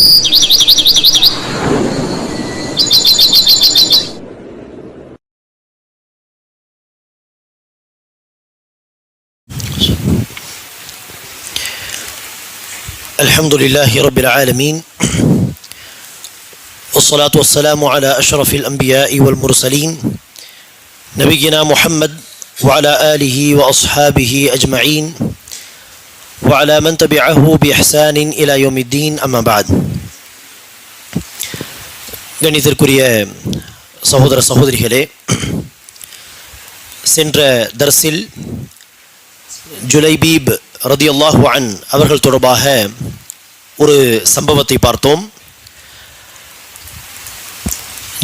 الحمد لله رب العالمين والصلاة والسلام على أشرف الأنبياء والمرسلين نبينا محمد وعلى آله وأصحابه أجمعين وعلى من تبعه بإحسان إلى يوم الدين أما بعد. கணிதற்குரிய சகோதர சகோதரிகளே, சென்ற தர்ஸில் ஜுலைபீப் ரதியல்லாஹு அன் அவர்கள் தொடர்பாக ஒரு சம்பவத்தை பார்த்தோம்.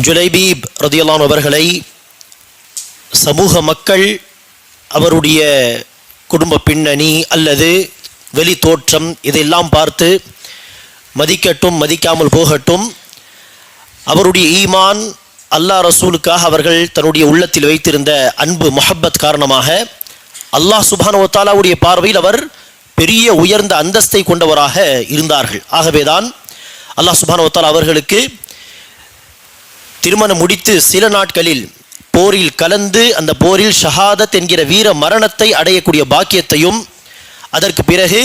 ஜுலைபீப் ரதியல்லாஹு அவர்களை சமூக மக்கள் அவருடைய குடும்ப பின்னணி அல்லது வெளி தோற்றம் இதையெல்லாம் பார்த்து மதிக்கட்டும் மதிக்காமல் போகட்டும், அவருடைய ஈமான் அல்லாஹ் ரசூலுக்காக அவர்கள் தன்னுடைய உள்ளத்தில் வைத்திருந்த அன்பு முஹப்பத் காரணமாக அல்லாஹ் சுப்ஹானஹு வ தஆலாவுடைய பார்வையில் அவர் பெரிய உயர்ந்த அந்தஸ்தை கொண்டவராக இருந்தார்கள். ஆகவேதான் அல்லாஹ் சுப்ஹானஹு வ தஆலா அவர்களுக்கு திருமணம் முடித்து சில நாட்களில் போரில் கலந்து அந்த போரில் ஷஹாதத் என்கிற வீர மரணத்தை அடையக்கூடிய பாக்கியத்தையும் அதற்கு பிறகு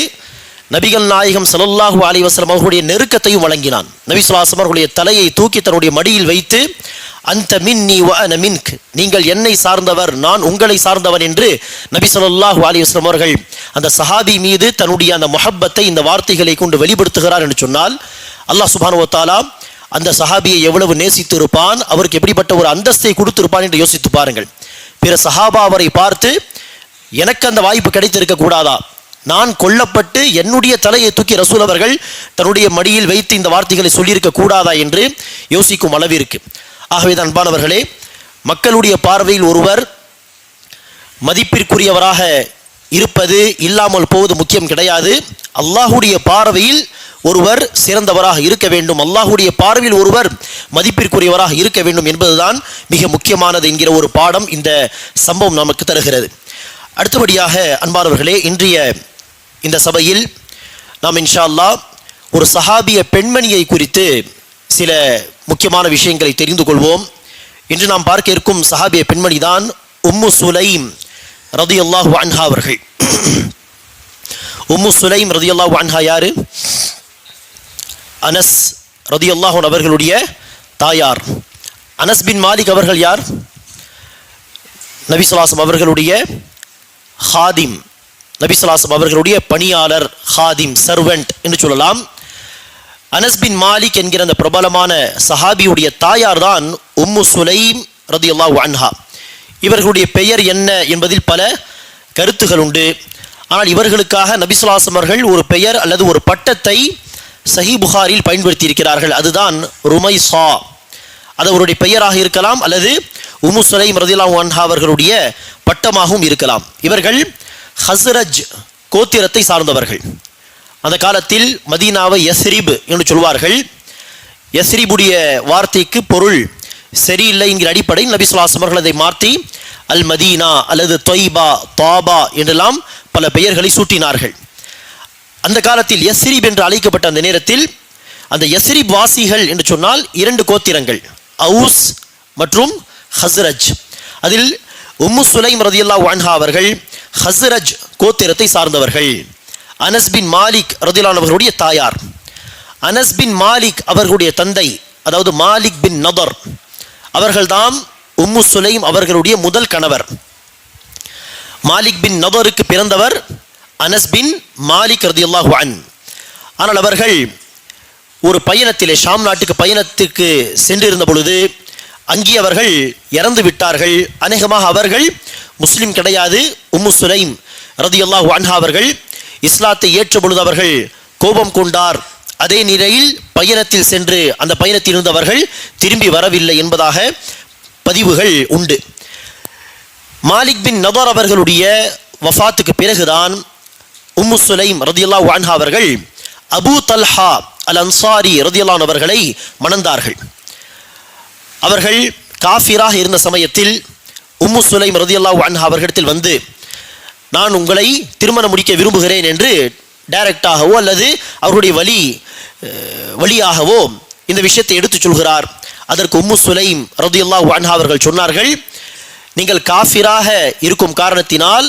நபிகள் நாயகம் ஸல்லல்லாஹு அலைஹி வஸல்லம் அவர்களுடைய நெருக்கத்தையும் வழங்கினான். நபி ஸல்லல்லாஹு அலைஹி வஸல்லம் அவர்களுடைய தலையை தூக்கி தன்னுடைய மடியில் வைத்து அந்த மின்னி வ அன மின்க், நீங்கள் என்னை சார்ந்தவர் நான் உங்களை சார்ந்தவன் என்று நபி ஸல்லல்லாஹு அலைஹி வஸல்லம் அவர்கள் அந்த சஹாபி மீது தன்னுடைய அந்த முஹப்பத்தை இந்த வார்த்தைகளை கொண்டு வெளிப்படுத்துகிறார் என்று சொன்னால் அல்லாஹ் சுப்ஹானஹு வ தஆலா அந்த சஹாபியை எவ்வளவு நேசித்து இருப்பான், அவருக்கு எப்படிப்பட்ட ஒரு அந்தஸ்தை கொடுத்திருப்பான் என்று யோசித்து பாருங்கள். பிற சஹாபா அவரை பார்த்து எனக்கு அந்த வாய்ப்பு கிடைத்திருக்க கூடாதா, நான் கொல்லப்பட்டு என்னுடைய தலையை தூக்கி ரசூல் அவர்கள் தன்னுடைய மடியில் வைத்து இந்த வார்த்தைகளை சொல்லியிருக்க கூடாதா என்று யோசிக்கும் அளவிற்கு. ஆகவே தான் அன்பானவர்களே, மக்களுடைய பார்வையில் ஒருவர் மதிப்பிற்குரியவராக இருப்பது இல்லாமல் போவது முக்கியம் கிடையாது. அல்லாஹுடைய பார்வையில் ஒருவர் சிறந்தவராக இருக்க வேண்டும், அல்லாஹுடைய பார்வையில் ஒருவர் மதிப்பிற்குரியவராக இருக்க வேண்டும் என்பதுதான் மிக முக்கியமானது என்கிற ஒரு பாடம் இந்த சம்பவம் நமக்கு தருகிறது. அடுத்தபடியாக அன்பானவர்களே, இன்றைய இந்த சபையில் நாம் இன்ஷா அல்லாஹ் ஒரு சஹாபிய பெண்மணியை குறித்து சில முக்கியமான விஷயங்களை தெரிந்து கொள்வோம். இன்று நாம் பார்க்க இருக்கும் சஹாபிய பெண்மணி தான் உம்மு சுலைம் ரதியல்லாஹு அன்ஹா அவர்கள். உம்மு சுலைம் ரதியல்லாஹு அன்ஹா யாரு? அனஸ் ரதியல்லாஹு அன்ஹு அவர்களுடைய தாயார். அனஸ் பின் மாலிக் அவர்கள் யார்? நபி ஸல்லல்லாஹு அலைஹி வஸல்லம் அவர்களுடைய ஹாதிம், நபி ஸல்லல்லாஹு அலைஹி வஸல்லம் அவர்களுடைய பணியாளர், ஹாதிம், சர்வெண்ட் என்று சொல்லலாம். அனஸ் பின் மாலிக் என்கிற அந்த பிரபலமான சஹாபியுடைய தாயார் தான் உம்மு சுலைம் ரதியல்லாஹு அன்ஹா. இவர்களுடைய பெயர் என்ன என்பதில் பல கருத்துகள் உண்டு. ஆனால் இவர்களுக்காக நபி ஸல்லல்லாஹு அலைஹி வஸல்லம் அவர்கள் ஒரு பெயர் அல்லது ஒரு பட்டத்தை சஹீஹ் புகாரில் பயன்படுத்தி இருக்கிறார்கள். அதுதான் ருமைஸா. அது அவருடைய பெயராக இருக்கலாம் அல்லது உம்மு சுலைம் ரதியல்லாஹு அன்ஹா அவர்களுடைய பட்டமாகவும் இருக்கலாம். இவர்கள் ஹஸ்ரஜ் கோத்திரத்தை சார்ந்தவர்கள். அந்த காலத்தில் மதீனாவை யஸ்ரிப் என்று சொல்வார்கள். யஸ்ரிபுடைய வார்த்தைக்கு பொருள் சரியில்லை என்கிற அடிப்படையில் நபி ஸல்லல்லாஹு அலைஹி வஸல்லம் அவர்கள் அதை மாற்றி அல் மதீனா அல்லது தொய்பா, தாபா என்றெல்லாம் பல பெயர்களை சூட்டினார்கள். அந்த காலத்தில் யஸ்ரிப் என்று அழைக்கப்பட்ட அந்த நேரத்தில் அந்த யஸ்ரிப் வாசிகள் என்று சொன்னால் இரண்டு கோத்திரங்கள், அவுஸ் மற்றும் ஹஸ்ரஜ். அதில் உம்மு சுலைம் ரதியல்லாஹு அன்ஹா அவர்கள் ஹஸ்ரஜ் கோத்திரத்தை சார்ந்தவர்கள். அனஸ் பின் மாலிக் ரதியல்லாஹு அன்ஹு அவர்களுடைய தாயார். அனஸ் பின் மாலிக் அவர்களுடைய தந்தை, அதாவது மாலிக் பின் நதர் அவர்கள்தான் உம்மு சுலைம் அவர்களுடைய முதல் கணவர். மாலிக் பின் நதருக்கு பிறந்தவர் அனஸ் பின் மாலிக் ரதியல்லாஹு அன்ஹு. ஆனால் அவர்கள் ஒரு பயணத்திலே, ஷாம் நாட்டுக்கு பயணத்திற்கு சென்றிருந்த பொழுது அங்கே அவர்கள் இறந்து விட்டார்கள். அநேகமாக அவர்கள் முஸ்லிம் கிடையாது. உம்மு சுலைம் ரதியல்லாஹு அன்ஹா அவர்கள் இஸ்லாத்தை ஏற்ற பொழுது அவர்கள் கோபம் கொண்டார். அதே நிலையில் பயணத்தில் சென்று அந்த பயணத்தில் இருந்தவர்கள் திரும்பி வரவில்லை என்பதாக பதிவுகள் உண்டு. மாலிக் பின் நதர் அவர்களுடைய வஃபாத்துக்கு பிறகுதான் உம்மு சுலைம் ரதியல்லாஹு அன்ஹா அவர்கள் அபூ தல்ஹா அல் அன்சாரி ரதியல்லாஹு அன்ஹு அவர்களை மணந்தார்கள். அவர்கள் காஃபிராக இருந்த சமயத்தில் உம்மு சுலைம் ரதியல்லாஹு அன்ஹா அவர்களிடத்தில் வந்து, நான் உங்களை திருமணம் முடிக்க விரும்புகிறேன் என்று டைரக்டாகவோ அல்லது அவருடைய வழியாகவோ இந்த விஷயத்தை எடுத்துச் சொல்கிறார். அதற்கு உம்மு சுலைம் ரலியல்லாஹு அன்ஹா அவர்கள் சொன்னார்கள், நீங்கள் காஃபிராக இருக்கும் காரணத்தினால்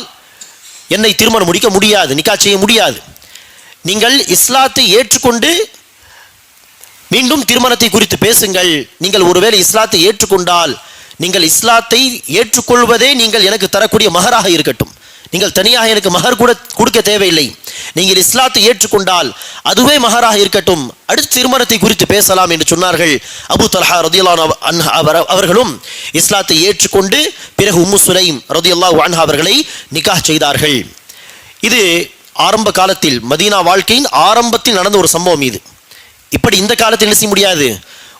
என்னை திருமணம் முடிக்க முடியாது, நிக்கா செய்ய முடியாது. நீங்கள் இஸ்லாத்தை ஏற்றுக்கொண்டு மீண்டும் திருமணத்தை குறித்து பேசுங்கள். நீங்கள் ஒருவேளை இஸ்லாத்தை ஏற்றுக்கொண்டால் நீங்கள் இஸ்லாத்தை ஏற்றுக்கொள்வதே நீங்கள் எனக்கு தரக்கூடிய மகராக இருக்கட்டும். நீங்கள் தனியாக எனக்கு மகர் கூட கொடுக்க தேவையில்லை. நீங்கள் இஸ்லாத்தை ஏற்றுக்கொண்டால் அதுவே மகராக இருக்கட்டும், அடுத்த திருமணத்தை குறித்து பேசலாம் என்று சொன்னார்கள். அபூ தல்ஹா ரலியல்லாஹு அன்ஹு அவர்களும் இஸ்லாத்தை ஏற்றுக்கொண்டு பிறகு உம்மு சுலைம் ரலியல்லாஹு அன்ஹா அவர்களை நிக்காஹ் செய்தார்கள். இது ஆரம்ப காலத்தில், மதீனா வாழ்க்கையின் ஆரம்பத்தில் நடந்த ஒரு சம்பவம் இது. இப்படி இந்த காலத்தில் என்ன செய்ய முடியாது.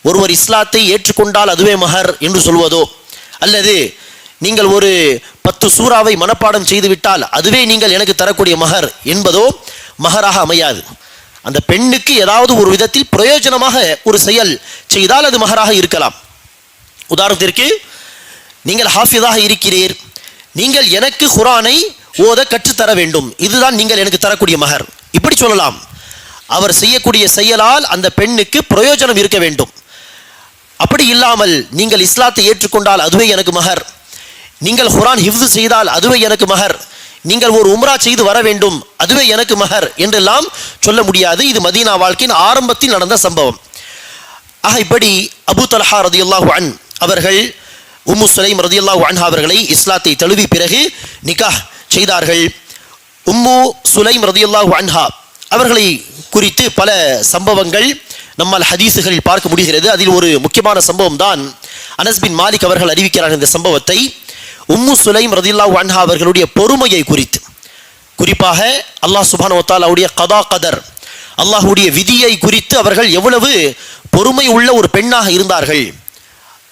ஒருவர் இஸ்லாத்தை ஏற்றுக்கொண்டால் அதுவே மஹர் என்று சொல்வதோ, அல்லது நீங்கள் ஒரு 10 சூறாவை மனப்பாடம் செய்துவிட்டால் அதுவே நீங்கள் எனக்கு தரக்கூடிய மஹர் என்பதோ மஹராக அமையாது. அந்த பெண்ணுக்கு ஏதாவது ஒரு விதத்தில் பிரயோஜனமாக ஒரு செயல் செய்தால் அது மஹராக இருக்கலாம். உதாரணத்திற்கு, நீங்கள் ஹாஃபிதாக இருக்கிறீர், நீங்கள் எனக்கு குர்ஆனை ஓத கற்றுத்தர வேண்டும், இதுதான் நீங்கள் எனக்கு தரக்கூடிய மஹர், இப்படி சொல்லலாம். அவர் செய்யக்கூடிய செயலால் அந்த பெண்ணுக்கு பிரயோஜனம் இருக்க வேண்டும். அப்படி இல்லாமல் நீங்கள் இஸ்லாத்தை ஏற்றுக்கொண்டால் அதுவே எனக்கு மஹர், நீங்கள் குர்ஆன் ஹிஃப்ஸ் செய்தால் அதுவே எனக்கு மஹர், நீங்கள் ஒரு உம்ரா செய்து வர வேண்டும் அதுவே எனக்கு மஹர் என்றெல்லாம் சொல்ல முடியாது. இது மதீனா வாழ்க்கையின் ஆரம்பத்தில் நடந்த சம்பவம். ஆக இப்படி அபூ தல்ஹா ரலியல்லாஹு அன்ஹு அவர்கள் உம்மு சுலைம் ரலியல்லாஹு அன்ஹா அவர்களை இஸ்லாத்தை தழுவி பிறகு நிக்காஹ் செய்தார்கள். உம்மு சுலைம் ரலியல்லாஹு அன்ஹா அவர்களை குறித்து பல சம்பவங்கள் நம்மால் ஹதீஸுகளில் பார்க்க முடிகிறது. அதில் ஒரு முக்கியமான சம்பவம் தான் அனஸ் பின் மாலிக் அவர்கள் அறிவிக்கிறார். இந்த சம்பவத்தை உம்மு சுலைம் ரலியல்லாஹு அன்ஹா அவர்களுடைய பொறுமையை குறித்து, குறிப்பாக அல்லாஹ் சுப்ஹானஹு வ தஆலாவுடைய கதா கதர், அல்லாஹ்வுடைய விதியை குறித்து அவர்கள் எவ்வளவு பொறுமை உள்ள ஒரு பெண்ணாக இருந்தார்கள்.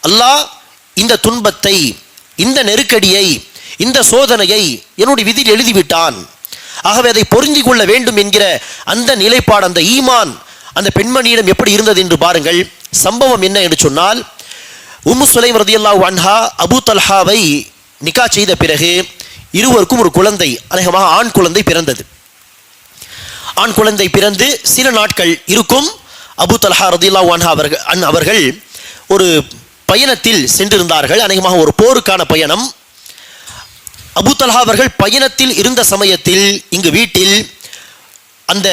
அல்லாஹ் இந்த துன்பத்தை, இந்த நெருக்கடியை, இந்த சோதனையை என்னுடைய விதியில் எழுதிவிட்டான், ஆகவே அதை பொருந்திக் கொள்ள வேண்டும் என்கிற அந்த நிலைப்பாடு, அந்த ஈமான் அந்த பெண்மணியிடம் எப்படி இருந்தது என்று பாருங்கள். சம்பவம் என்ன என்று சொன்னால், உம்மு சுலைம் ரலியல்லாஹு அன்ஹா அபூ தல்ஹாவை நிக்கா செய்த பிறகு இருவருக்கும் ஒரு குழந்தை, அநேகமாக ஆண் குழந்தை பிறந்தது. ஆண் குழந்தை பிறந்து சில நாட்கள் இருக்கும். அபூ தல்ஹா ரலியல்லாஹு அன்ஹு அவர்கள் ஒரு பயணத்தில் சென்றிருந்தார்கள், அநேகமாக ஒரு போருக்கான பயணம். அபூ தல்ஹா அவர்கள் பயணத்தில் இருந்த சமயத்தில் இங்கு வீட்டில் அந்த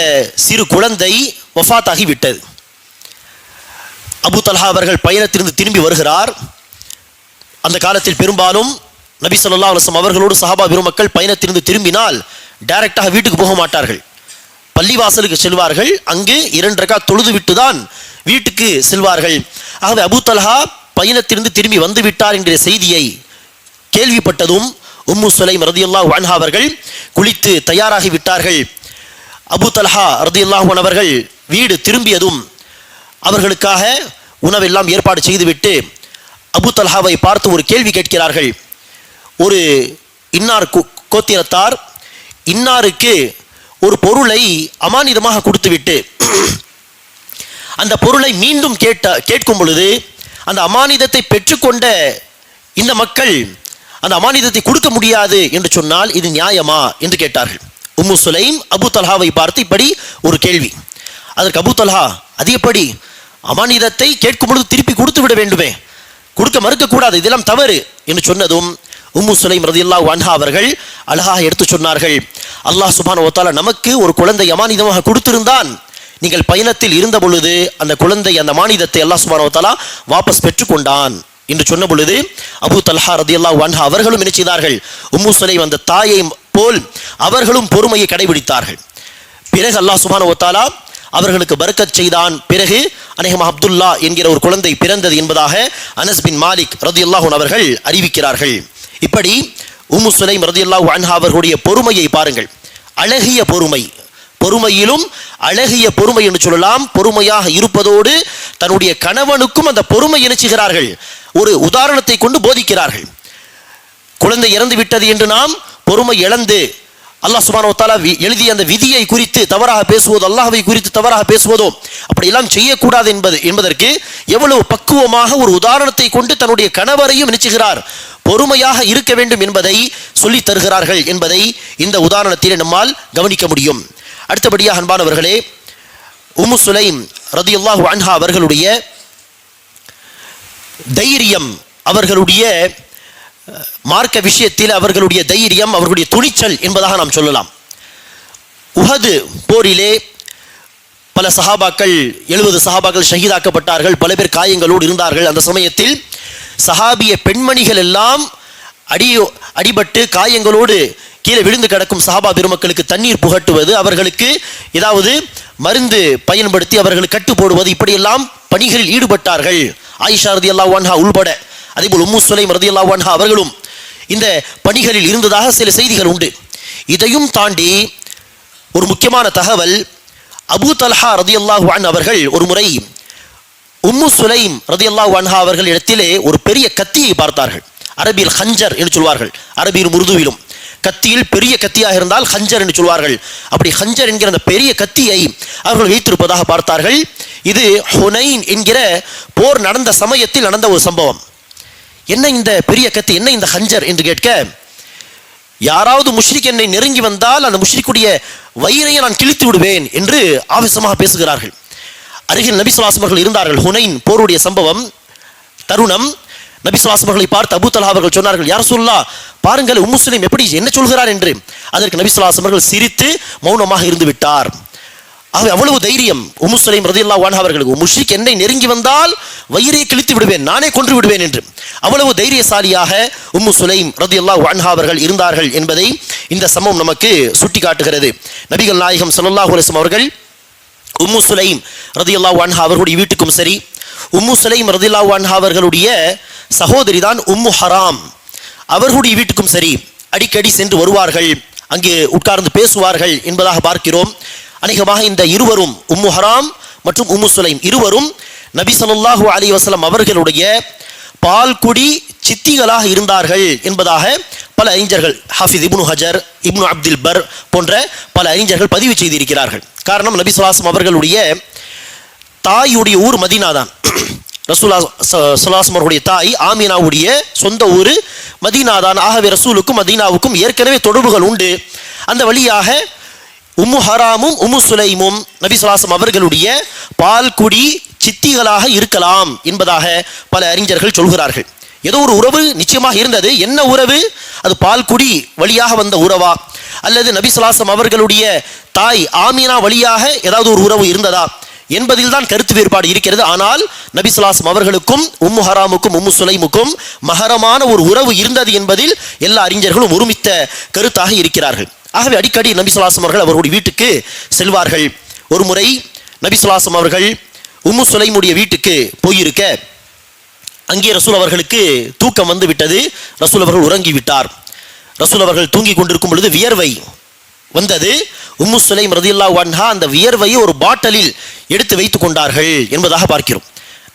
சிறு குழந்தை வஃபாத்தாகி விட்டது. அபூ தல்ஹா அவர்கள் பயணத்திலிருந்து திரும்பி வருகிறார். அந்த காலத்தில் பெரும்பாலும் நபி ஸல்லல்லாஹு அலைஹி வஸல்லம் அவர்களோடு சஹாபா பெருமக்கள் பயணத்திலிருந்து திரும்பினால் டைரக்டாக வீட்டுக்கு போக மாட்டார்கள், பள்ளிவாசலுக்கு செல்வார்கள். அங்கு 2 ரக்காத் தொழுது விட்டு தான் வீட்டுக்கு செல்வார்கள். ஆகவே அபூ தல்ஹா பயணத்திலிருந்து திரும்பி வந்து விட்டார் என்கிற செய்தியை கேள்விப்பட்டதும் உம்மு சுலைம் ரலியல்லாஹு அன்ஹா அவர்கள் குளித்து தயாராகி விட்டார்கள். அபூ தல்ஹா ரலியல்லாஹு அன்ஹு அவர்கள் வீடு திரும்பியதும் அவர்களுக்காக உணவெல்லாம் ஏற்பாடு செய்துவிட்டு அபூ தல்ஹாவை பார்த்து ஒரு கேள்வி கேட்கிறார்கள். ஒரு இன்னார் கோத்திரத்தார் இன்னாருக்கு ஒரு பொருளை அமானிதமாக கொடுத்துவிட்டு அந்த பொருளை மீண்டும் கேட்கும் பொழுது அந்த அமானிதத்தை பெற்றுக்கொண்ட இந்த மக்கள் அந்த அமானிதத்தை கொடுக்க முடியாது என்று சொன்னால் இது நியாயமா என்று கேட்டார்கள். உம்மு சுலைம் அபூ தல்ஹாவை பார்த்து இப்படி ஒரு கேள்வி. அதற்கு அபூ தல்ஹா, அது எப்படி, அமானிதத்தை கேட்கும் பொழுது திருப்பி கொடுத்து விட வேண்டுமே, கொடுக்க மறுக்கக்கூடாது, இதெல்லாம் தவறு என்று சொன்னதும் உம்மு சுலைம் ரலியல்லாஹு அன்ஹா அவர்கள் அழகாக எடுத்து சொன்னார்கள், அல்லாஹ் சுப்ஹானஹு வ தஆலா நமக்கு ஒரு குழந்தை அமானிதமாக கொடுத்திருந்தான், நீங்கள் பயணத்தில் இருந்த பொழுது அந்த குழந்தை அந்த அமானிதத்தை அல்லாஹ் சுப்ஹானஹு வ தஆலா வாபஸ் பெற்றுக்கொண்டான் என்று சொன்ன பொழுது அபூ தல்ஹா ரலியல்லாஹு அன்ஹா அவர்களும் என்ன செய்தார்கள், உம்மு சுலைம் அந்த தாயை போல் அவர்களும் பொறுமையை கடைபிடித்தார்கள். பிறகு அல்லாஹ் சுப்ஹானஹு வ தஆலா அவர்களுக்கு பரக்கத் செய்தான். பிறகு அநேகமாக அப்துல்லா என்கிற ஒரு குழந்தை பிறந்தது என்பதாக அனஸ் பின் மாலிக் ரலியல்லாஹு அன்ஹு அவர்கள் அறிவிக்கிறார்கள். இப்படி உம்மு சுலைம் ரலியல்லாஹு அன்ஹா அவர்களுடைய பொறுமையை பாருங்கள். அழகிய பொறுமை, பொறுமையிலும் அழகிய பொறுமை என்று சொல்லலாம். பொறுமையாக இருப்பதோடு தன்னுடைய கணவனுக்கும் அந்த பொறுமை இணைச்சுகிறார்கள். ஒரு உதாரணத்தை கொண்டு போதிக்கிறார்கள். குழந்தை இறந்து விட்டது என்று நாம் பொறுமை இழந்து அல்லாஹ் சுப்ஹானஹு வ தஆலா எழுதிய அந்த விதியை குறித்து தவறாக பேசுவதோ, அல்லாஹ்வை குறித்து தவறாக பேசுவதோ அப்படியெல்லாம் செய்யக்கூடாது என்பதற்கு எவ்வளவு பக்குவமாக ஒரு உதாரணத்தை கொண்டு தன்னுடைய கணவரையும் நினைச்சுகிறார், பொறுமையாக இருக்க வேண்டும் என்பதை சொல்லி தருகிறார்கள் என்பதை இந்த உதாரணத்திலே நம்மால் கவனிக்க முடியும். அடுத்தபடியாக அன்பானவர்களே, உம்மு சுலைம் ரதியல்லாஹு அன்ஹா அவர்களுடைய தைரியம், அவர்களுடைய மார்க்க விஷயத்தில் அவர்களுடைய தைரியம், அவர்களுடைய துணிச்சல் என்பதாக நாம் சொல்லலாம். உஹது போரிலே பல சஹாபாக்கள் 70 சஹாபாக்கள் ஷஹீதாக்கப்பட்டார்கள். பல பேர் காயங்களோடு இருந்தார்கள். அந்த சமயத்தில் சஹாபிய பெண்மணிகள் எல்லாம் அடிபட்டு காயங்களோடு கீழே விழுந்து கிடக்கும் சஹாபா பெருமக்களுக்கு தண்ணீர் புகட்டுவது, அவர்களுக்கு ஏதாவது மருந்து பயன்படுத்தி அவர்களுக்கு கட்டு போடுவது, இப்படியெல்லாம் பணிகளில் ஈடுபட்டார்கள். ஆயிஷா ரதியல்லாஹு அன்ஹா உள்பட, அதேபோல் உம்மு சுலைம் ரதியல்லாஹு அன்ஹா அவர்களும் இந்த பணிகளில் இருந்ததாக சில செய்திகள் உண்டு. இதையும் தாண்டி ஒரு முக்கியமான தகவல், அபூ தல்ஹா ரதியல்லாஹு அன்ஹு அவர்கள் ஒரு முறை உம்மு சுலைம் ரதியல்லாஹு அன்ஹா அவர்கள் இடத்திலே ஒரு பெரிய கத்தியை பார்த்தார்கள். அரபியில் ஹஞ்சர் என்று சொல்வார்கள், அரபியில் உருதுவிலும். கத்தியில் பெரிய கத்தியாக இருந்தால் ஹஞ்சர் என்று சொல்வார்கள். அப்படி ஹஞ்சர் என்கிற அந்த பெரிய கத்தியை அவர்கள் வைத்திருப்பதாக பார்த்தார்கள். இது ஹுனைன் என்கிற போர் நடந்த சமயத்தில் நடந்த ஒரு சம்பவம். என்ன இந்த பெரிய கத்தி, என்ன இந்த ஹஞ்சர் என்று கேட்க, யாராவது முஷ்ரிக் என்னை நெருங்கி வந்தால் அந்த முஷ்ரிக்குடைய வயிறையை நான் கிழித்து விடுவேன் என்று ஆவேசமாக பேசுகிறார்கள். அருகில் நபி ஸல்லல்லாஹு அலைஹி வஸல்லம் இருந்தார்கள். ஹுனைன் போருடைய சம்பவம் தருணம். நபி ஸல்லல்லாஹு அலைஹி வஸல்லம் பார்த்து அபூ தல்ஹா அவர்கள் சொன்னார்கள், யா ரசூலுல்லாஹ், பாருங்கள் உம்மு சுலைம் எப்படி என்ன சொல்கிறார் என்று. அதற்கு நபி ஸல்லல்லாஹு அலைஹி வஸல்லம் சிரித்து மௌனமாக இருந்து விட்டார். ஆகவே அவ்வளவு தைரியம் உம்மு சுலைம் ரதியல்லாஹு அன்ஹா அவர்களுக்கு. முஷ்ரிக் என்னை நெருங்கி வந்தால் வயிறை கிழித்து விடுவேன், நானே கொன்று விடுவேன் என்று அவ்வளவு தைரியசாலியாக உம்மு சுலைம் ரதியல்லாஹு அன்ஹா அவர்கள் இருந்தார்கள் என்பதை இந்த சம்பவம் நமக்கு சுட்டி காட்டுகிறது. நபிகள் நாயகம் ஸல்லல்லாஹு அலைஹி வஸல்லம் அவர்கள் உம்மு சுலைம் ரதியல்லாஹு அன்ஹா அவர்களுடைய வீட்டுக்கும் சரி, உம்மு சுலைம் ரதியல்லாஹு அன்ஹா அவர்களுடைய சகோதரி தான் உம்மு ஹராம், அவர்களுடைய வீட்டுக்கும் சரி அடிக்கடி சென்று வருவார்கள், அங்கே உட்கார்ந்து பேசுவார்கள் என்பதாக பார்க்கிறோம். அநேகமாக இந்த இருவரும், உம்மு ஹராம் மற்றும் உம்மு சுலைம் இருவரும் நபி ஸல்லல்லாஹு அலைஹி வஸல்லம் அவர்களுடைய பால்குடி சித்திகளாக இருந்தார்கள் என்பதாக பல அறிஞர்கள், ஹாஃபிஸ் இப்னு ஹஜர், இப்னு அப்துல் பர் போன்ற பல அறிஞர்கள் பதிவு செய்திருக்கிறார்கள். காரணம், நபி ஸல்லல்லாஹு அலைஹி வஸல்லம் அவர்களுடைய தாயுடைய ஊர் மதீனா தான். ரசூலுல்லாஹி ஸல்லல்லாஹு அலைஹி வஸல்லம் அவர்களுடைய தாய் ஆமினாவுடைய சொந்த ஊர் மதீனா தான். ஆகவே ரசூலுக்கும் மதீனாவுக்கும் ஏற்கனவே தொடர்புகள் உண்டு. அந்த வழியாக உம்மு ஹராமும் உம்மு சுலைமும் நபி ஸல்லல்லாஹு அலைஹி வஸல்லம் அவர்களுடைய பால்குடி சித்திகளாக இருக்கலாம் என்பதாக பல அறிஞர்கள் சொல்கிறார்கள். ஏதோ ஒரு உறவு நிச்சயமாக இருந்தது. என்ன உறவு? அது பால்குடி வழியாக வந்த உறவா, அல்லது நபி ஸல்லல்லாஹு அலைஹி வஸல்லம் அவர்களுடைய தாய் ஆமினா வழியாக ஏதாவது ஒரு உறவு இருந்ததா என்பதில் தான் கருத்து வேறுபாடு இருக்கிறது. ஆனால் நபி ஸல்லல்லாஹு அலைஹி வஸல்லம் அவர்களுக்கும் உம்மு ஹராமுக்கும் உம்மு சுலைமுக்கும் மஹரமான ஒரு உறவு இருந்தது என்பதில் எல்லா அறிஞர்களும் ஒருமித்த கருத்தாக இருக்கிறார்கள். ஆகவே அடிக்கடி நபி ஸல்லல்லாஹு அலைஹி வஸல்லம் அவர்கள் அவருடைய வீட்டுக்கு செல்வார்கள். ஒரு முறை நபி ஸல்லல்லாஹு அலைஹி வஸல்லம் அவர்கள் உம்மு சுலைமுடைய வீட்டுக்கு போயிருக்க, அங்கே ரசூல் அவர்களுக்கு தூக்கம் வந்து விட்டது. ரசூல் அவர்கள் உறங்கி விட்டார். ரசூல் அவர்கள் தூங்கி கொண்டிருக்கும் பொழுது வியர்வை வந்தது. உம்மு சுலைம் ரதியல்லாஹு அன்ஹா அந்த வியர்வையை ஒரு பாட்டிலில் எடுத்து வைத்துக் கொண்டார்கள் என்பதாக பார்க்கிறோம்.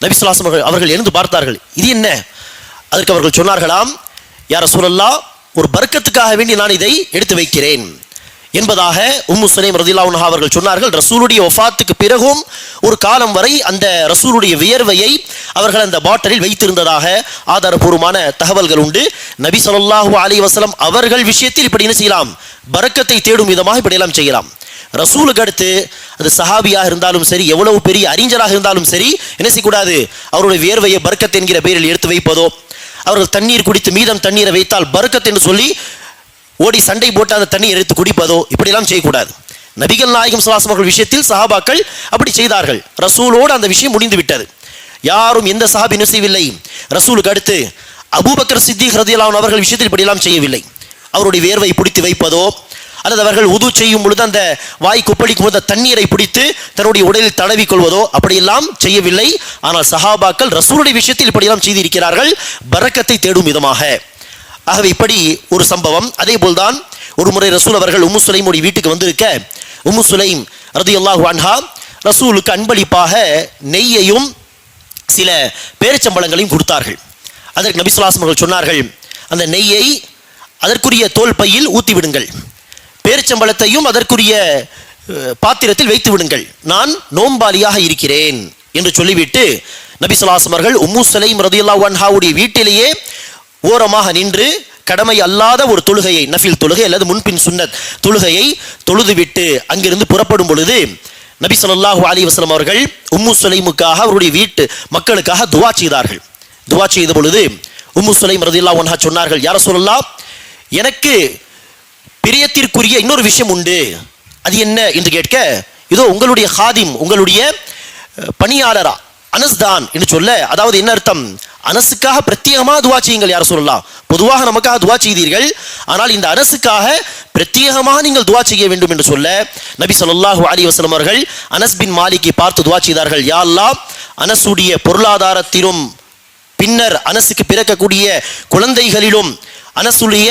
நபி ஸல்லல்லாஹு அலைஹி வஸல்லம் அவர்கள் எழுந்து பார்த்தார்கள், இது என்ன? அதற்கு அவர்கள் சொன்னார்களாம், யா ரசூலல்லாஹ், ஒரு பர்க்கத்துக்காக வேண்டி நான் இதை எடுத்து வைக்கிறேன் என்பதாக உம்மு சுலைம் ரதியல்லாஹு அன்ஹா அவர்கள் சொன்னார்கள். ரசூலுடைய வஃபாத்துக்கு பிறகும் ஒரு காலம் வரை அந்த ரசூலுடைய வியர்வையை அவர்கள் அந்த பாட்டிலில் வைத்திருந்ததாக ஆதாரபூர்வமான தகவல்கள் உண்டு. நபி ஸல்லல்லாஹு அலைஹி வஸல்லம் அவர்கள் விஷயத்தில் இப்படி என்ன செய்யலாம்? பரக்கத்தை தேடும் விதமாக இப்படியெல்லாம் செய்யலாம். ரசூலுக்கு அடுத்து அது சஹாபியாக இருந்தாலும் சரி, எவ்வளவு பெரிய அறிஞராக இருந்தாலும் சரி, என்ன செய்யக்கூடாது? அவருடைய வியர்வையை பரக்கத் என்கிற பெயரில் எடுத்து வைப்பதோ, அவர்கள் தண்ணீர் குடித்து மீதம் தண்ணீரை வைத்தால் பரக்கத் என்று சொல்லி ஓடி சண்டை போட்டு அந்த தண்ணீர் எடுத்து குடிப்பதோ, இப்படியெல்லாம் செய்யக்கூடாது. நபிகள் நாயகம் ஸல்லல்லாஹு அலைஹி வஸல்லம் விஷயத்தில் சஹாபாக்கள் அப்படி செய்தார்கள். ரசூலோடு அந்த விஷயம் முடிந்து விட்டது. யாரும் எந்த சஹாபி என்ன செய்யவில்லை? ரசூலுக்கு அடுத்து அபூபக்கர் சித்திக் ரலியல்லாஹு அன்ஹு அவர்கள் விஷயத்தில் இப்படியெல்லாம் செய்யவில்லை. அவருடைய வியர்வை பிடித்து வைப்பதோ, அல்லது அவர்கள் உது செய்யும் பொழுது அந்த வாய் கொப்பளிக்கும் போது தண்ணீரை பிடித்து தன்னுடைய உடலில் தடவி கொள்வதோ அப்படியெல்லாம் செய்யவில்லை. ஆனால் சஹாபாக்கள் ரசூலுடைய விஷயத்தில் இப்படியெல்லாம் செய்திருக்கிறார்கள், பரக்கத்தை தேடும் விதமாக. ஆகவே இப்படி ஒரு சம்பவம். அதே போல்தான் ஒரு முறை ரசூல் அவர்கள் உம்மு சுலைமுடைய வீட்டுக்கு வந்திருக்க, உம்மு சுலைம் ரதியல்லாஹு அன்ஹா ரசூலுக்கு அன்பளிப்பாக நெய்யையும் சில பேரிச்சம்பழங்களையும் கொடுத்தார்கள். அதற்கு நபி ஸல்லல்லாஹு அலைஹி வஸல்லம் சொன்னார்கள், அந்த நெய்யை அதற்குரிய தோல் பையில் ஊற்றி விடுங்கள், பேரிச்சம்பழத்தையும் அதற்குரிய பாத்திரத்தில் வைத்து விடுங்கள், நான் நோம்பாளியாக இருக்கிறேன் என்று சொல்லிவிட்டு நபி ஸல்லல்லாஹு அலைஹி வஸல்லம் அவர்கள் உம்மு சுலைம் ரதியல்லாஹு அன்ஹாவுடைய வீட்டிலேயே ஓரமாக நின்று கடமை அல்லாத ஒரு தொழுகையை, நஃபில் தொழுகை அல்லது முன்பின் சுன்னத் தொழுகையை தொழுதுவிட்டு அங்கிருந்து புறப்படும் பொழுது நபி ஸல்லல்லாஹு அலைஹி வஸல்லம் அவர்கள் உம்மு சுலைமுக்காக அவருடைய வீட்டு மக்களுக்காக துஆ செய்தார்கள். துஆ செய்த பொழுது உம்மு சுலைம் ரலியல்லாஹு அன்ஹா சொன்னார்கள், யா ரசூலல்லாஹ், எனக்கு பிரியத்திற்குரிய இன்னொரு விஷயம் உண்டு, அது என்ன என்று கேட்க, இதோ உங்களுடைய ஹாதிம், உங்களுடைய பணியாளரா அனஸ் தான் என்று சொல்ல, அதாவது என்ன அர்த்தம், அனஸுக்காக பிரத்யேகமாக துஆ செய்யுங்கள் யா ரசூலல்லாஹ், பொதுவாக நமக்காக துஆ செய்தீர்கள், ஆனால் இந்த அனஸுக்காக பிரத்யேகமாக நீங்கள் துஆ செய்ய வேண்டும் என்று சொல்ல நபி ஸல்லல்லாஹு அலைஹி வஸல்லம் அவர்கள் அனஸ் பின் மாலிக்கை பார்த்து துஆ செய்தார்கள், யா அல்லாஹ், அனஸுடைய பொருளாதாரத்திலும் பின்னர் அனஸுக்கு பிறக்கக்கூடிய குழந்தைகளிலும் அனஸுடைய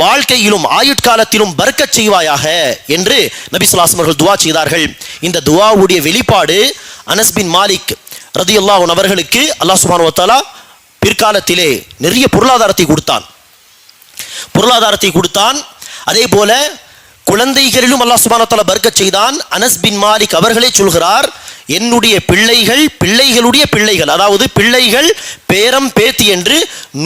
வாழ்க்கையிலும் ஆயுட்காலத்திலும் பரக்கத் செய்வாயாக என்று நபி ஸல்லல்லாஹு அலைஹி வஸல்லம் துஆ செய்தார்கள். இந்த துஆவுடைய வெளிப்பாடு அனஸ் பின் மாலிக் ரலியல்லாஹு அன்ஹு அவர்களுக்கு அல்லாஹ் சுப்ஹானஹு வ தஆலா பிற்காலத்திலே நிறைய பொருளாதாரத்தை கொடுத்தான். அதே போல குழந்தைகளிலும் அல்லாஹ் சுப்ஹானஹு வ தஆலா பரக்கத் செய்தான். அனஸ் பின் மாலிக் அவர்களே சொல்கிறார், என்னுடைய பிள்ளைகள் பிள்ளைகளுடைய பிள்ளைகள், அதாவது பிள்ளைகள் பேரம் பேத்தி என்று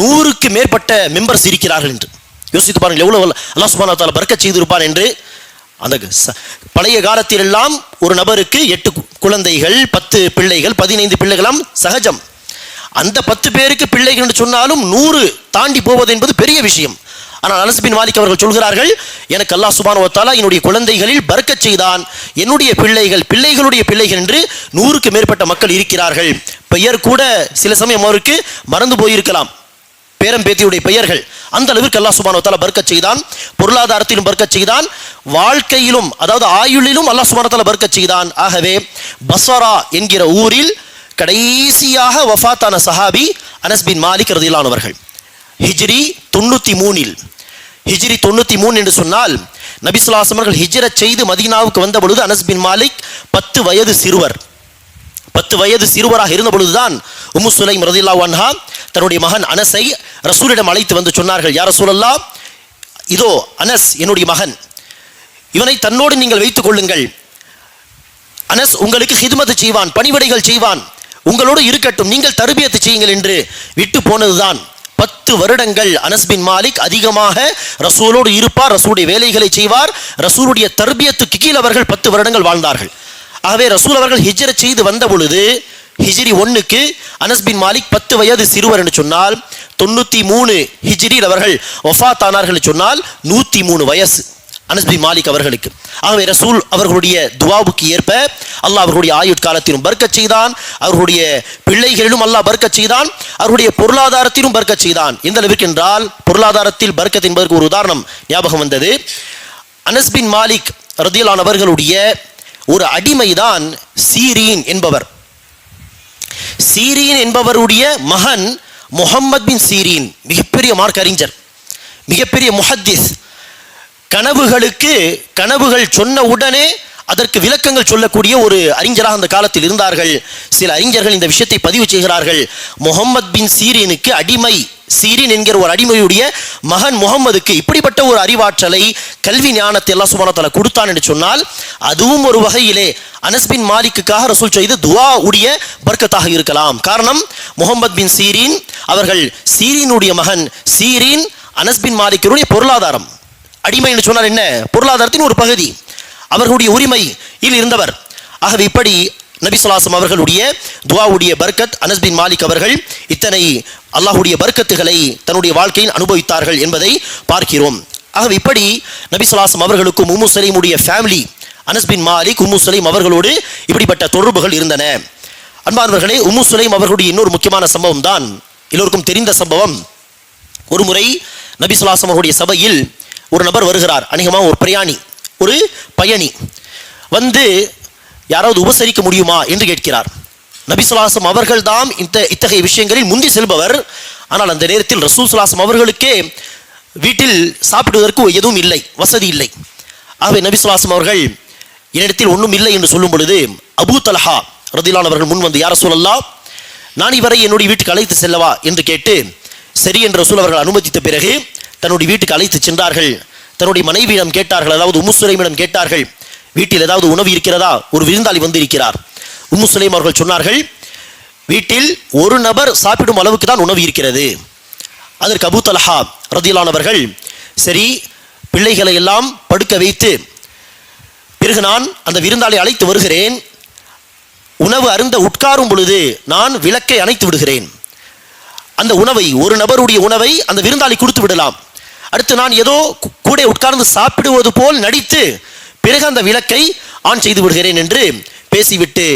100க்கு மேற்பட்ட மெம்பர்ஸ் இருக்கிறார்கள் என்று. யோசித்து பாருங்கள் எவ்வளவு அல்லாஹ் சுப்ஹானஹு வ தஆலா பரக்கத் செய்திருப்பார் என்று. அந்த பழைய காலத்தில் எல்லாம் ஒரு நபருக்கு 8 குழந்தைகள், 10 பிள்ளைகள், 15 பிள்ளைகளாம் சகஜம். அந்த 10 பேருக்கு பிள்ளைகள் என்று சொன்னாலும் 100 தாண்டி போவது என்பது பெரிய விஷயம். ஆனால் அனஸ் பின் மாலிக் அவர்கள் சொல்கிறார்கள், எனக்கு அல்லாஹ் சுப்ஹானஹு வ தஆலா என்னுடைய குழந்தைகளில் பரக்கத் செய்தான், என்னுடைய பிள்ளைகள் பிள்ளைகளுடைய பிள்ளைகள் என்று 100க்கு மேற்பட்ட மக்கள் இருக்கிறார்கள். பெயர் கூட சில சமயம் அவருக்கு மறந்து போயிருக்கலாம், பேரம் பேத்தியுடைய பெயர்கள். அந்த அளவிற்கு அல்லாஹ் சுப்ஹானஹு வ தஆலா பரக்கத் செய்தான், பொருளாதாரத்திலும் பரக்கத் செய்தான், வாழ்க்கையிலும் அதாவது ஆயுளிலும் அல்லாஹ் சுப்ஹானஹு வ தஆலா பரக்கத் செய்தான். ஆகவே பஸ்ரா என்கிற ஊரில் கடைசியாக வஃபாத்தான சஹாபி அனஸ் பின் மாலிக் ரலியல்லாஹு அன்ஹு அவர்கள். ஹிஜ்ரி 93 ஹிஜ்ரி 93 என்று சொன்னால் நபி ஸல்லல்லாஹு அலைஹி வஸல்லம் அவர்கள் ஹிஜ்ரத் செய்து மதீனாவுக்கு வந்த பொழுது அனஸ் பின் மாலிக் 10 வயது சிறுவராக இருந்த பொழுதுதான் உம்மு சுலைம் ரலியல்லாஹு அன்ஹா தன்னுடைய மகன் அனஸை ரசூலிடம் அழைத்து வந்து சொன்னார்கள், யா ரசூலல்லாஹ், இதோ அனஸ் என்னுடைய மகன், இவனை தன்னோடு நீங்கள் வைத்துக் கொள்ளுங்கள், அனஸ் உங்களுக்கு ஹித்மத் செய்வான், பணிவிடைகள் செய்வான், உங்களோடு இருக்கட்டும், நீங்கள் தர்பியத்து செய்யுங்கள் என்று விட்டு போனதுதான். 10 வருடங்கள் அனஸ் பின் மாலிக் அதிகமாக ரசூலோடு இருப்பார், ரசூலுடைய வேலைகளை செய்வார், ரசூலுடைய தர்பியத்துக்கு கீழ் அவர்கள் 10 வருடங்கள் வாழ்ந்தார்கள். ஆகவே ரசூல் அவர்கள் ஹிஜ்ரத் செய்து வந்த பொழுது ஹிஜ்ரி 1க்கு அனஸ் பின் மாலிக் 10 வயது சிறுவர் என்று சொன்னால் 93 ஹிஜ்ரியில் அவர்கள் வஃபாத் ஆனார்கள் சொன்னால் 103 வயசு அனஸ் பின் மாலிக் அவர்களுக்கு. ஆகவே ரசூல் அவர்களுடைய துஆவுக்கு ஏற்ப அல்லாஹ் அவர்களுடைய ஆயுட்காலத்திலும் பரக்கத் செய்தான், அவர்களுடைய பிள்ளைகளிலும் அல்லாஹ் பரக்கத் செய்தான், அவர்களுடைய பொருளாதாரத்திலும் பரக்கத் செய்தான். எந்த அளவிற்கு என்றால் பொருளாதாரத்தில் பரக்கத் என்பதற்கு ஒரு உதாரணம் ஞாபகம் வந்தது. அனஸ் பின் மாலிக் ரலியல்லாஹு அன்ஹு அவர்களுடைய ஒரு அடிமைதான் சீரீன் என்பவர். சீரீன் என்பவருடைய மகன் முஹம்மத் பின் சீரீன் மிகப்பெரிய மார்க் அறிஞர், மிகப்பெரிய முஹத்திஸ். கனவுகள் சொன்ன உடனே அதற்கு விளக்கங்கள் சொல்லக்கூடிய ஒரு அறிஞராக அந்த காலத்தில் இருந்தார்கள். சில அறிஞர்கள் இந்த விஷயத்தை பதிவு செய்கிறார்கள். முஹம்மத் பின் சீரீனுக்கு அடிமை, சீரீன் என்கிற ஒரு அடிமையுடைய மகன் முஹம்மதுக்கு இப்படிப்பட்ட ஒரு அறிவாற்றலை, கல்வி ஞானத்தை அல்லாஹ் சுப்ஹானஹு வ தஆலா கொடுத்தான் என்று சொன்னால் அதுவும் ஒரு வகையிலே அனஸ் பின் மாலிக்குக்காக ரசூல் செய்த துஆ உடைய பர்க்கத்தாக இருக்கலாம். காரணம், முஹம்மத் பின் சீரீன் அவர்கள் சீரீனுடைய மகன். சீரீன் அனஸ் பின் மாலிக்குடைய பொருளாதாரம், அடிமை என்று சொன்னால் என்ன, பொருளாதாரத்தின் ஒரு பகுதி, அவர்களுடைய உரிமையில் இருந்தவர். ஆகவே இப்படி நபி ஸல்லல்லாஹு அலைஹி வஸல்லம் அவர்களுடைய துஆவுடைய பர்க்கத், அனஸ் பின் மாலிக் அவர்கள் இத்தனை அல்லாஹ்வுடைய பர்க்கத்துகளை தன்னுடைய வாழ்க்கையில் அனுபவித்தார்கள் என்பதை பார்க்கிறோம். ஆகவே இப்படி நபி ஸல்லல்லாஹு அலைஹி வஸல்லம் அவர்களுக்கும் உம்மு சுலைமுடைய ஃபேமிலி அனஸ் பின் மாலிக் உம்மு சுலைம் அவர்களோடு இப்படிப்பட்ட தொடர்புகள் இருந்தன. அன்பானவர்களே, உம்மு சுலைம் அவர்களுடைய இன்னொரு முக்கியமான சம்பவம் தான் எல்லோருக்கும் தெரிந்த சம்பவம். ஒரு முறை நபி ஸல்லல்லாஹு அலைஹி வஸல்லம் அவர்களுடைய சபையில் ஒரு நபர் வருகிறார், அநேகமாக ஒரு பிரயாணி, ஒரு பயணி வந்து யாராவது உபசரிக்க முடியுமா என்று கேட்கிறார். நபி ஸல்லல்லாஹு அலைஹி வஸல்லம் அவர்கள் தான் இத்தகைய விஷயங்களில் முந்தி செல்பவர். ஆனால் அந்த நேரத்தில் ரசூல் ஸல்லல்லாஹு அலைஹி வஸல்லம் அவர்களுக்கே வீட்டில் சாப்பிடுவதற்கு எதுவும் இல்லை, வசதி இல்லை. ஆகவே நபி ஸல்லல்லாஹு அலைஹி வஸல்லம் அவர்கள் என்னிடத்தில் ஒன்றும் இல்லை என்று சொல்லும் பொழுது அபூ தல்ஹா ரலியல்லாஹு அன்ஹு அவர்கள் முன் வந்து, யா ரசூலல்லாஹ், நான் இவரை என்னுடைய வீட்டுக்கு அழைத்து செல்லவா என்று கேட்டு சரி என்று ரசூல் அவர்கள் அனுமதித்த பிறகு தன்னுடைய வீட்டுக்கு அழைத்து சென்றார்கள். தன்னுடைய மனைவியிடம் கேட்டார்கள், அதாவது உம்மு சுலைமிடம் கேட்டார்கள், வீட்டில் ஏதாவது உணவு இருக்கிறதா, ஒரு விருந்தாளி வந்து இருக்கிறார். உம்மு சுலைம் அவர்கள் சொன்னார்கள், வீட்டில் ஒரு நபர் சாப்பிடும் அளவுக்கு தான் உணவு இருக்கிறது. அதற்கு அபூ தல்ஹா ரதியல்லாஹு அவர்கள், சரி பிள்ளைகளை எல்லாம் படுக்க வைத்து பிறகு நான் அந்த விருந்தாளை அழைத்து வருகிறேன், உணவு அருந்த உட்காரும் பொழுது நான் விளக்கை அணைத்து விடுகிறேன், அந்த உணவை ஒரு நபருடைய உணவை அந்த விருந்தாளி கொடுத்து விடலாம், அடுத்து நான் ஏதோ கூட உட்கார்ந்து சாப்பிடுவது போல் நடித்து பிறகு அந்த விளக்கை ஆன் செய்து விடுகிறேன் என்று பேசிவிட்டு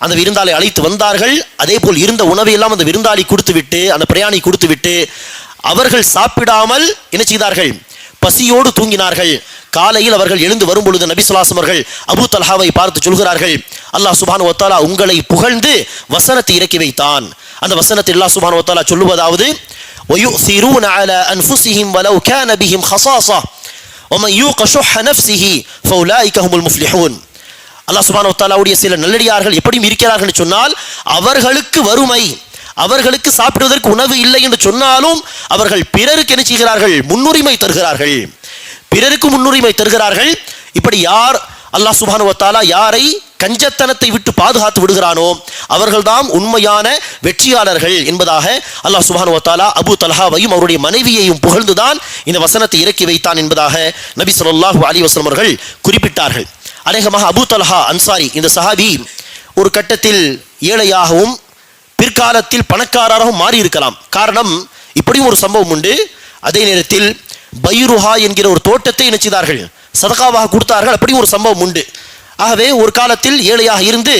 அந்த விருந்தாளை அழைத்து வந்தார்கள். அதே போல் இருந்த உணவை எல்லாம் அந்த விருந்தாளி கொடுத்துவிட்டு அந்த பிரயாணி கொடுத்துவிட்டு அவர்கள் சாப்பிடாமல் என்ன செய்தார்கள், பசியோடு தூங்கினார்கள். காலையில் அவர்கள் எழுந்து வரும் பொழுது நபி ஸல்லல்லாஹு அலைஹி வஸல்லம் அவர்கள் அபூ தல்ஹாவை பார்த்து சொல்கிறார்கள், அல்லாஹ் சுப்ஹானஹு வ தஆலா உங்களை புகழ்ந்து வசனத்தை இறக்கி வைத்தான். அந்த வசனத்தில் அல்லாஹ் சுப்ஹானஹு வ தஆலா சொல்லுவதாவது, وَيُؤْثِرُونَ عَلَى أَنفُسِهِمْ وَلَوْ كَانَ بِهِمْ خَصَاصَةٌ وَمَنْ يُوقَ شُحَّ نَفْسِهِ فَأُولَٰئِكَ هُمُ الْمُفْلِحُونَ. அல்லாஹ் சுப்ஹானஹு வ தஆலாவுடைய சில நல்லடியார்கள் எப்படியும் இருக்கிறார்கள் என்று சொன்னால், அவர்களுக்கு வறுமை, அவர்களுக்கு சாப்பிடுவதற்கு உணவு இல்லை என்று சொன்னாலும் அவர்கள் பிறருக்கு என்ன செய்கிறார்கள், முன்னுரிமை தருகிறார்கள், பிறருக்கு முன்னுரிமை தருகிறார்கள். இப்படி யார் அல்லாஹ் சுப்ஹானஹு வ தஆலா யாரை கஞ்சத்தனத்தை விட்டு பாதுகாத்து விடுகிறானோ அவர்கள்தான் உண்மையான வெற்றியாளர்கள் என்பதாக அல்லாஹ் சுப்ஹானஹு வ தஆலா அபூ தல்ஹாவையும் அவருடைய மனைவியையும் புகழ்ந்துதான் இந்த வசனத்தை இறக்கி வைத்தான் என்பதாக நபி ஸல்லல்லாஹு அலைஹி வஸல்லம் அவர்கள் குறிப்பிட்டார்கள். அநேகமாக அபூ தல்ஹா அன்சாரி இந்த சஹாபி ஒரு கட்டத்தில் ஏழையாகவும் பிற்காலத்தில் பணக்காரராகவும் மாறி இருக்கலாம். காரணம், இப்படியும் ஒரு சம்பவம் உண்டு. அதே நேரத்தில் பைருஹா என்கிற ஒரு தோட்டத்தை நினைச்சார்கள், சதகாவாக கொடுத்தார்கள். அப்படியும் ஒரு சம்பவம் உண்டு. ஆகவே ஒரு காலத்தில் ஏழையாக இருந்து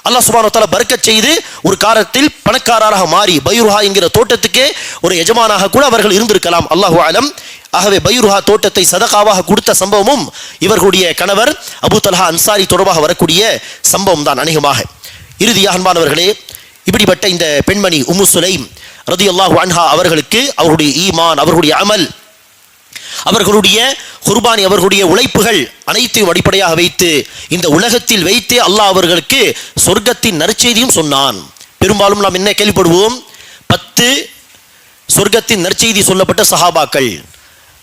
அல்லாஹ் சுப்ஹானஹு வ தஆலா பரக்கத் செய்து ஒரு காலத்தில் பணக்காரராக மாறி பைருஹா என்கிற தோட்டத்துக்கே ஒரு எஜமானாக கூட அவர்கள் இருந்திருக்கலாம், அல்லாஹு அலம். ஆகவே பைருஹா தோட்டத்தை சதகாவாக கொடுத்த சம்பவமும் இவர்களுடைய கணவர் அபூ தல்ஹா அன்சாரி தொடர்பாக வரக்கூடிய சம்பவம் தான் அநேகமாக. இறுதியாக அன்பானவர்களே, இப்படிப்பட்ட இந்த பெண்மணி உம்மு சுலைம் ரதியல்லாஹு அன்ஹா அவர்களுக்கு அவர்களுடைய ஈமான், அவர்களுடைய அமல், அவர்களுடைய குர்பானி, அவர்களுடைய உழைப்புகள் அனைத்தையும் அடிப்படையாக வைத்து இந்த உலகத்தில் வைத்தே அல்லாஹ் அவர்களுக்கு சொர்க்கத்தின் நற்செய்தியும் சொன்னான். பெரும்பாலும் நாம் என்ன கேள்விப்படுவோம், 10 சொர்க்கத்தின் நற்செய்தி சொல்லப்பட்ட சஹாபாக்கள்,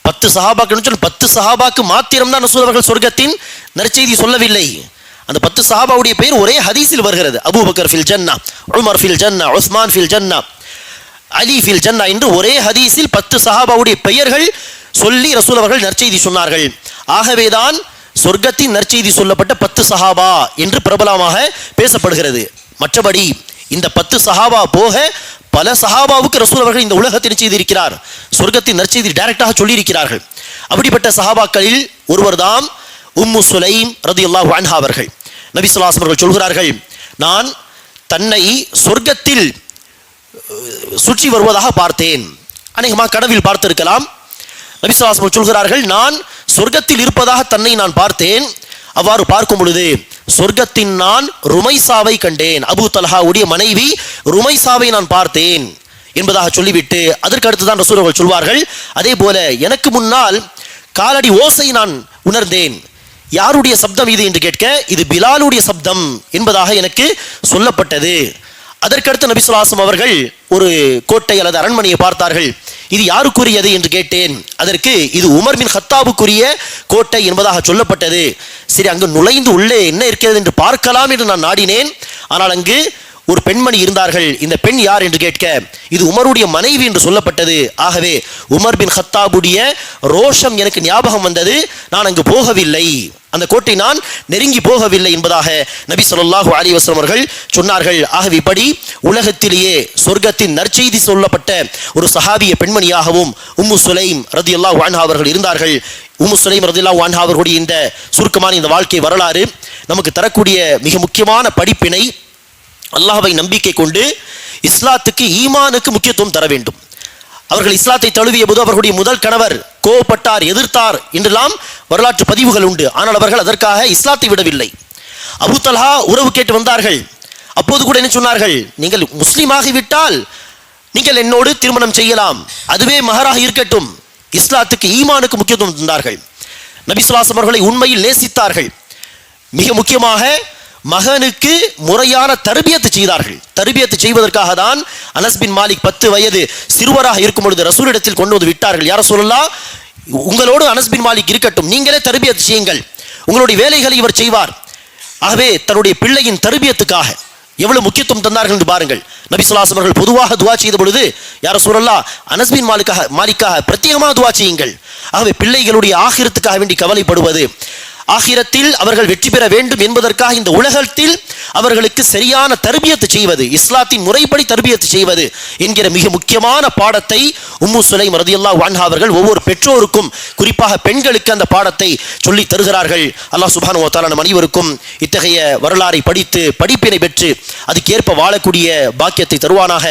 10 சஹாபாக்கள், 10 சஹாபாக்கு மாத்திரம்தான் ரசூல் அவர்கள் சொர்க்கத்தின் நற்செய்தி சொல்லவில்லை. அந்த 10 சஹாபாவுடைய பெயர் ஒரே ஹதீஸில் வருகிறது. அபூபக்கர் ஃபில் ஜன்னா, உமர் ஃபில் ஜன்னா, உஸ்மான் ஃபில் ஜன்னா, அலி ஃபில் ஜன்னா என்று ஒரே ஹதீஸில் 10 சஹாபாவுடைய பெயர்கள் சொல்லி ரசூல் அவர்கள் நற்செய்தி சொன்னார்கள். ஆகவேதான் சொர்க்கத்தின் நற்செய்தி சொல்லப்பட்ட 10 சஹாபா என்று பிரபலமாக பேசப்படுகிறது. மற்றபடி இந்த 10 சஹாபா போக பல சஹாபாவுக்கு ரசூல் அவர்கள் இந்த உலகத்தின் செய்திருக்கிறார், சொர்க்கத்தின் நற்செய்தி டைரக்டாக சொல்லியிருக்கிறார்கள். அப்படிப்பட்ட சஹாபாக்களில் ஒருவர்தான் உம்மு சுலைம் ரதியல்லாஹு அன்ஹா அவர்கள். நபி ஸல்லல்லாஹு அலைஹி வஸல்லம் அவர்கள் சொல்கிறார்கள், நான் தன்னை சொர்க்கத்தில் சுற்றி வருவதாக பார்த்தேன். அநேகமாக கனவில் பார்த்திருக்கலாம். நபி ஸல்லல்லாஹு அலைஹி வஸல்லம் சொல்கிறார்கள், நான் சொர்க்கத்தில் இருப்பதாக தன்னை நான் பார்த்தேன். அவ்வாறு பார்க்கும் பொழுது சொர்க்கத்தின் நான் ருமைசாவை கண்டேன், அபூ தல்ஹாவுடைய மனைவி ருமைசாவை நான் பார்த்தேன் என்பதாக சொல்லிவிட்டு அதற்கு அடுத்துதான் ரசூல் அவர்கள் சொல்வார்கள், அதே போல எனக்கு முன்னால் காலடி ஓசை நான் உணர்ந்தேன். யாருடைய சப்தம் இது என்று கேட்க, இது பிலாலுடைய சப்தம் என்பதாக எனக்கு சொல்லப்பட்டது. அதற்கடுத்து நபி ஸல்லல்லாஹு அலைஹி வஸல்லம் அவர்கள் ஒரு கோட்டை அல்லது அரண்மனையை பார்த்தார்கள். இது யாருக்குரியது என்று கேட்டேன். அதற்கு இது உமர் பின் கத்தாபுக்குரிய கோட்டை என்பதாக சொல்லப்பட்டது. சரி, அங்கு நுழைந்து உள்ளே என்ன இருக்கிறது என்று பார்க்கலாம் என்று நான் நாடினேன். ஆனால் அங்கு ஒரு பெண்மணி இருந்தார்கள். இந்த பெண் யார் என்று கேட்க, இது உமருடைய மனைவி என்று சொல்லப்பட்டது. ஆகவே உமர் பின் கத்தாபுடைய ரோஷம் எனக்கு ஞாபகம் வந்தது. நான் அங்கு போகவில்லை, அந்த கோட்டை நான் நெருங்கி போகவில்லை என்பதாக நபி ஸல்லல்லாஹு அலைஹி வஸல்லம் அவர்கள் சொன்னார்கள். ஆகவே இப்படி உலகத்திலேயே சொர்க்கத்தின் நற்செய்தி சொல்லப்பட்ட ஒரு சஹாபிய பெண்மணியாகவும் உம்மு சுலைம் ரதியல்லாஹு அன்ஹா அவர்கள் இருந்தார்கள். உம்மு சுலைம் ரதியல்லாஹு அன்ஹா அவர்களுடைய இந்த சுருக்கமான இந்த வாழ்க்கை வரலாறு நமக்கு தரக்கூடிய மிக முக்கியமான படிப்பினை, அல்லாஹ்வை நம்பிக்கை கொண்டு இஸ்லாத்துக்கு, ஈமானுக்கு முக்கியத்துவம் தர வேண்டும். அவர்கள் இஸ்லாத்தை தழுவிய போது அவர்களுடைய முதல் கணவர் கோபப்பட்டார், எதிர்த்தார் என்றெல்லாம் வரலாற்று பதிவுகள் உண்டு. ஆனால் அவர்கள் அதற்காக இஸ்லாத்தை விடவில்லை. அபூ தல்ஹா உறவு கேட்டு வந்தார்கள். அப்போது கூட என்ன சொன்னார்கள், நீங்கள் முஸ்லீமாகிவிட்டால் நீங்கள் என்னோடு திருமணம் செய்யலாம், அதுவே மஹராக இருக்கட்டும். இஸ்லாத்துக்கு, ஈமானுக்கு முக்கியத்துவம் தந்தார்கள். நபி ஸல்லல்லாஹு அலைஹி வஸல்லம் அவர்களை உண்மையில் நேசித்தார்கள். மிக முக்கியமாக மகனுக்கு முறையான தர்பியத்து செய்தார்கள். தர்பியத்து செய்வதற்காக தான் அனஸ் பின் மாலிக் 10 வயது சிறுவராக இருக்கும் பொழுது ரசூலிடத்தில் கொண்டு வந்து விட்டார்கள். யார சொல்லலாம், உங்களோடு அனஸ் பின் மாலிக் இருக்கட்டும், நீங்களே தர்பியத்து செய்யுங்கள், உங்களுடைய வேலைகளை இவர் செய்வார். ஆகவே தன்னுடைய பிள்ளையின் தர்பியத்துக்காக எவ்வளவு முக்கியத்துவம் தந்தார்கள் என்று பாருங்கள். நபி ஸல்லல்லாஹு அலைஹி வஸல்லம் அவர்கள் பொதுவாக துஆ செய்த பொழுது, யா ரசூலல்லாஹ் அனஸ் பின் மாலிக்காக பிரத்யேகமாக துஆ செய்யுங்கள். ஆகவே பிள்ளைகளுடைய ஆகிரத்துக்காக வேண்டி கவலைப்படுவது, ஆகிரத்தில் அவர்கள் வெற்றி பெற வேண்டும் என்பதற்காக இந்த உலகத்தில் அவர்களுக்கு சரியான தர்பியத்து செய்வது, இஸ்லாத்தின் முறைப்படி தர்பியத்து செய்வது என்கிற மிக முக்கியமான பாடத்தை உம்மு சுலைம் ரலியல்லாஹு அன்ஹா அவர்கள் ஒவ்வொரு பெற்றோருக்கும், குறிப்பாக பெண்களுக்கு அந்த பாடத்தை சொல்லி தருகிறார்கள். அல்லாஹ் சுப்ஹானஹு வ தஆலா நம் அனைவருக்கும் இத்தகைய வரலாறை படித்து படிப்பினை பெற்று அதுக்கேற்ப வாழக்கூடிய பாக்கியத்தை தருவானாக.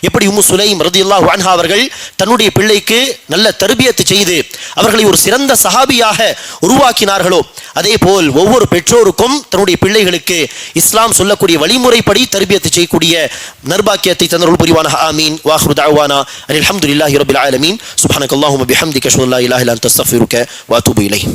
எப்படி உம்மு சுலைம் ரலியல்லாஹு அன்ஹா அவர்கள் தன்னுடைய பிள்ளைக்கு நல்ல தர்பியத்து செய்து அவர்களை ஒரு சிறந்த சஹாபியாக உருவாக்கினார்களோ, அதே போல் ஒவ்வொரு பெற்றோருக்கும் தன்னுடைய பிள்ளைகளுக்கு இஸ்லாம் சொல்லக்கூடிய வழிமுறைப்படி தர்பியத்து செய்யக்கூடிய நர்பாக்கியத்தை தந்தருள் புரிவானாக. ஆமீன். வாஹிரு தஅவானா அல்ஹம்துலில்லாஹி ரப்பில் ஆலமீன். சுப்ஹானக்கல்லாஹும்ம பிஹம்திக அஷ்ஹது அல்லா இலாஹா இல்லா அன்த அஸ்தக்ஃபிருக வ அத்தூபு இலைக்.